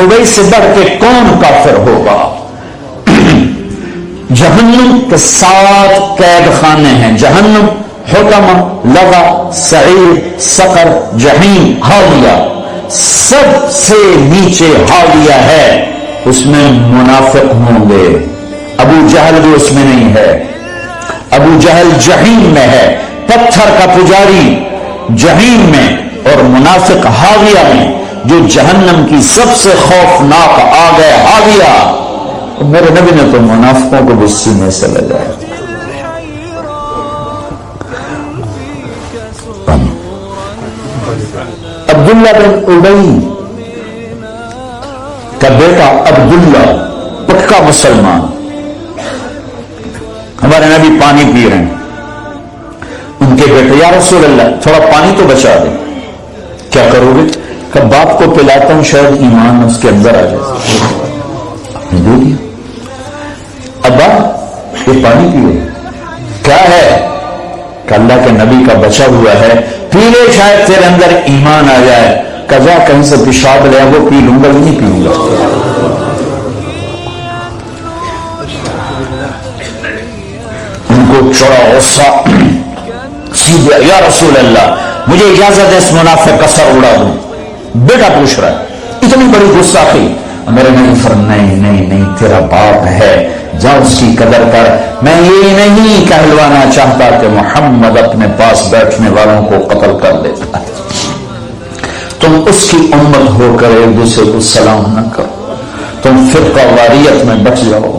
उबई से बढ़ के कौन काफिर होगा। जहन्नुम के 7 कैद खाने हैं। जहन्नुम, हुतमा, लवा, सईर, सकर, जहीम, हाविया। सबसे नीचे हाविया है, उसमें मुनाफिक होंगे। अबू जहल भी उसमें नहीं है। अबू जहल जहीम में है, पत्थर का पुजारी जहीम में, और मुनाफिक हाविया में, जो जहन्नम की सबसे खौफनाक आग है हाविया। मेरे नबी ने तो मुनाफिकों को भी सीने से लगाया। अब्दुल्ला बिन उबई का बेटा अब्दुल्ला पक्का मुसलमान, हमारे नबी पानी पी रहे हैं, उनके बेटे या रसूल अल्लाह थोड़ा पानी तो बचा दे। क्या करोगे? कि बाप को पिलाता हूं, शायद ईमान उसके अंदर आ जाए। दे दिया। अब्बा ये पानी पियो। क्या है? कि अल्लाह के नबी का बचा हुआ है, पी ले, शायद तेरे अंदर ईमान आ जाए। कजा कहीं से पेशाब ले, वो पी लूंगा, नहीं पीऊंगा। उनको चढ़ा गुस्सा, सीधे या रसूल अल्लाह मुझे इजाजत है इस मुनाफिक का सर उड़ा दूं। बेटा पूछ रहा है, इतनी बड़ी गुस्सा थी। मेरे नबी फरमाया नहीं नहीं नहीं, तेरा बाप है, जा उसकी कदर कर। मैं ये नहीं कहलवाना चाहता कि मोहम्मद अपने पास बैठने वालों को कत्ल कर देता है। तुम उसकी उम्मत होकर एक दूसरे को सलाम न करो, तुम फिरका वारियत में बच जाओ।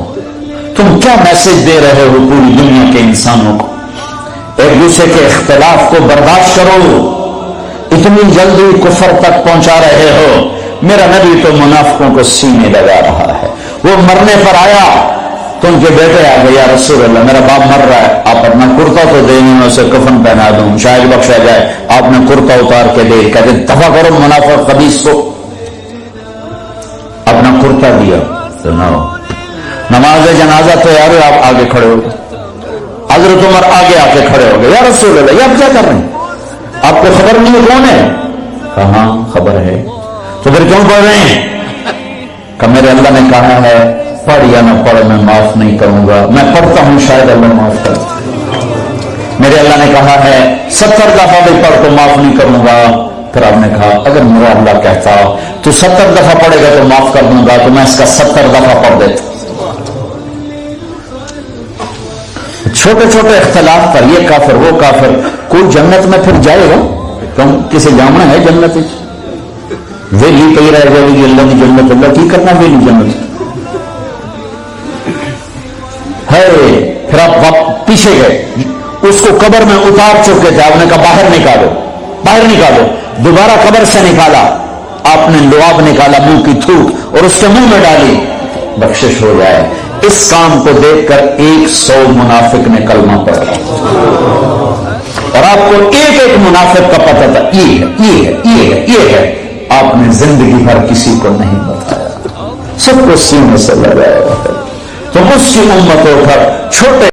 तुम क्या मैसेज दे रहे हो पूरी दुनिया के इंसानों को? एक दूसरे के इख्तिलाफ को बर्दाश्त करो, इतनी जल्दी कुफर तक पहुंचा रहे हो। मेरा नबी तो मुनाफिकों को सीने लगा रहा है। वो मरने पर आया तो उनके बेटे आ गए, या रसूल अल्लाह मेरा बाप मर रहा है, आप अपना कुर्ता तो दे, मैं उसे कफन पहना दूं, शायद बख्शा जाए। आपने कुर्ता उतार के दे, कहते दफा करो मुनाफिक खबीस को। अपना कुर्ता दिया, सुनाओ नमाज जनाजा तैयार है, आप आगे खड़े हो गए। हजरत उमर आगे आके खड़े हो गए, या रसूल अल्लाह ये आप क्या कर रहे हैं? आपको खबर नहीं है कौन है? कहा खबर है। तो फिर क्यों पढ़ रहे हैं? कि मेरे अल्लाह ने कहा है पढ़ या ना पढ़ मैं माफ नहीं करूंगा। मैं पढ़ता हूं, शायद अल्लाह माफ कर। मेरे अल्लाह ने कहा है 70 दफा भी पढ़ तो माफ नहीं करूंगा। फिर आपने कहा अगर मेरा अल्लाह कहता तो 70 दफा पढ़ेगा तो माफ कर दूंगा, तो मैं इसका 70 दफा पढ़ देता। छोटे छोटे इख्तिलाफ पर ये काफिर वो काफिर, कोई जन्नत में फिर जाएगा? तुम किसे जाना है जन्नत? वेली कही रह जाएगी अल्लाह की जन्नत, अल्लाह की करना वेली जन्नत है। फिर आप पीछे गए, उसको कब्र में उतार चुके थे, आपने कहा बाहर निकालो, बाहर निकालो। दोबारा कब्र से निकाला, आपने लुआब निकाला, मुंह की थूक और उसके मुंह में डाली, बख्शिश हो जाए। इस काम को देखकर 100 मुनाफिक ने कलमा पढ़ा, और आपको एक एक मुनाफिक का पता था, ये है ये है ये है ये है। आपने जिंदगी भर किसी को नहीं बताया, सबको सीने से लगाया। तो उसकी उम्मतों पर छोटे